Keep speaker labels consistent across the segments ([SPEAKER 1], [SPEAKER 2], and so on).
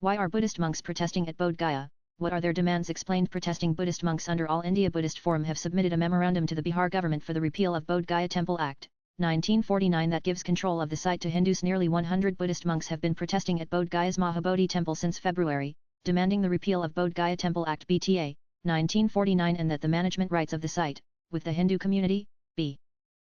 [SPEAKER 1] Why are Buddhist monks protesting at Bodh Gaya? What are their demands explained? Protesting Buddhist monks under All India Buddhist Forum have submitted a memorandum to the Bihar government for the repeal of Bodh Gaya Temple Act, 1949 that gives control of the site to Hindus. Nearly 100 Buddhist monks have been protesting at Bodh Gaya's Mahabodhi temple since February, demanding the repeal of Bodh Gaya Temple Act BTA, 1949 and that the management rights of the site, with the Hindu community, be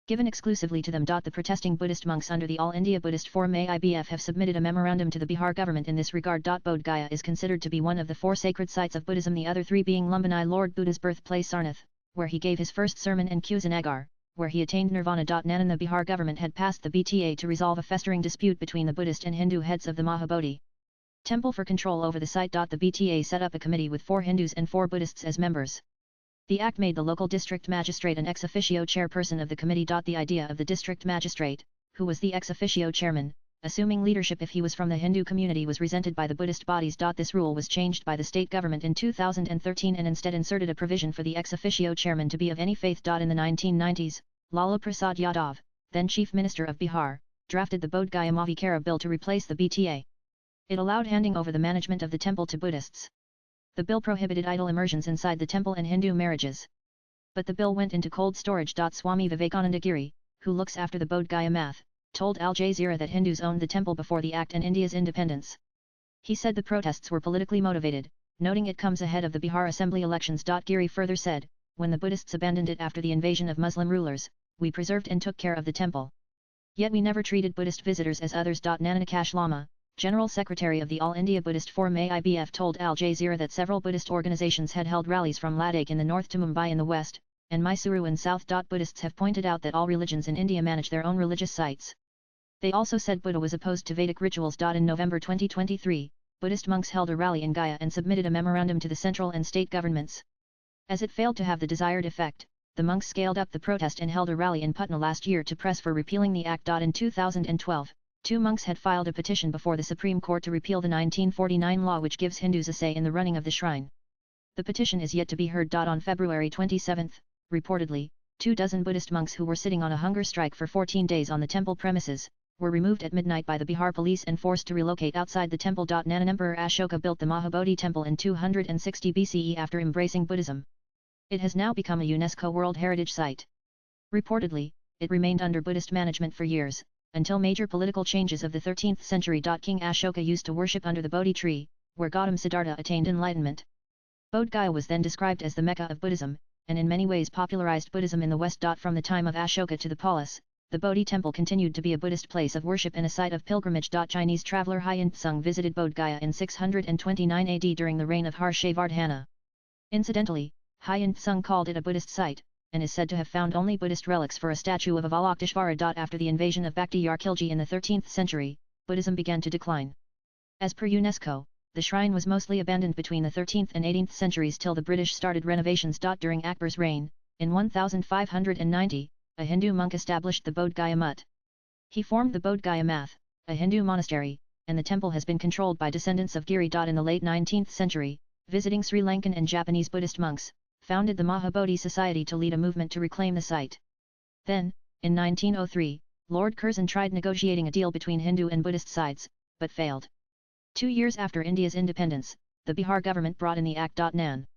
[SPEAKER 1] given exclusively to them. The protesting Buddhist monks under the All India Buddhist Forum AIBF have submitted a memorandum to the Bihar government in this regard. Bodh Gaya is considered to be one of the 4 sacred sites of Buddhism, the other 3 being Lumbini, Lord Buddha's birthplace, Sarnath, where he gave his first sermon, and Kushinagar, where he attained nirvana. Nan and the Bihar government had passed the BTA to resolve a festering dispute between the Buddhist and Hindu heads of the Mahabodhi temple for control over the site. The BTA set up a committee with 4 Hindus and 4 Buddhists as members. The act made the local district magistrate an ex officio chairperson of the committee. The idea of the district magistrate, who was the ex officio chairman, assuming leadership if he was from the Hindu community, was resented by the Buddhist bodies. This rule was changed by the state government in 2013 and instead inserted a provision for the ex officio chairman to be of any faith. In the 1990s, Lala Prasad Yadav, then Chief Minister of Bihar, drafted the Bodh Gaya Mavikara bill to replace the BTA. It allowed handing over the management of the temple to Buddhists. The bill prohibited idol immersions inside the temple and Hindu marriages. But the bill went into cold storage. Swami Vivekananda Giri, who looks after the Bodh Gaya math, told Al Jazeera that Hindus owned the temple before the act and India's independence. He said the protests were politically motivated, noting it comes ahead of the Bihar Assembly elections. Giri further said, when the Buddhists abandoned it after the invasion of Muslim rulers, we preserved and took care of the temple. Yet we never treated Buddhist visitors as others. Nananakash Lama, General Secretary of the All India Buddhist Forum AIBF, told Al Jazeera that several Buddhist organizations had held rallies from Ladakh in the north to Mumbai in the west, and Mysuru in south. Buddhists have pointed out that all religions in India manage their own religious sites. They also said Buddha was opposed to Vedic rituals. In November 2023, Buddhist monks held a rally in Gaya and submitted a memorandum to the central and state governments. As it failed to have the desired effect, the monks scaled up the protest and held a rally in Patna last year to press for repealing the act. In 2012, 2 monks had filed a petition before the Supreme Court to repeal the 1949 law which gives Hindus a say in the running of the shrine. The petition is yet to be heard. On February 27, reportedly, 24 Buddhist monks who were sitting on a hunger strike for 14 days on the temple premises, were removed at midnight by the Bihar police and forced to relocate outside the temple. Nanan Emperor Ashoka built the Mahabodhi temple in 260 BCE after embracing Buddhism. It has now become a UNESCO World Heritage Site. Reportedly, it remained under Buddhist management for years, until major political changes of the 13th century. King Ashoka used to worship under the Bodhi tree, where Gautam Siddhartha attained enlightenment. Bodh Gaya was then described as the Mecca of Buddhism, and in many ways popularized Buddhism in the West. From the time of Ashoka to the Palace, the Bodhi temple continued to be a Buddhist place of worship and a site of pilgrimage. Chinese traveler Hyen Tsung visited Bodh Gaya in 629 AD during the reign of Harshavardhana. Incidentally, Hyen Tsung called it a Buddhist site, and is said to have found only Buddhist relics for a statue of Avalokiteshvara. After the invasion of Bhakti Khilji in the 13th century, Buddhism began to decline. As per UNESCO, the shrine was mostly abandoned between the 13th and 18th centuries till the British started renovations. During Akbar's reign, in 1590, a Hindu monk established the Bodh Gaya Mutt. He formed the Bodh Gaya Math, a Hindu monastery, and the temple has been controlled by descendants of Giri. In the late 19th century, visiting Sri Lankan and Japanese Buddhist monks, founded the Mahabodhi Society to lead a movement to reclaim the site. Then, in 1903, Lord Curzon tried negotiating a deal between Hindu and Buddhist sides, but failed. 2 years after India's independence, the Bihar government brought in the Act. Nan.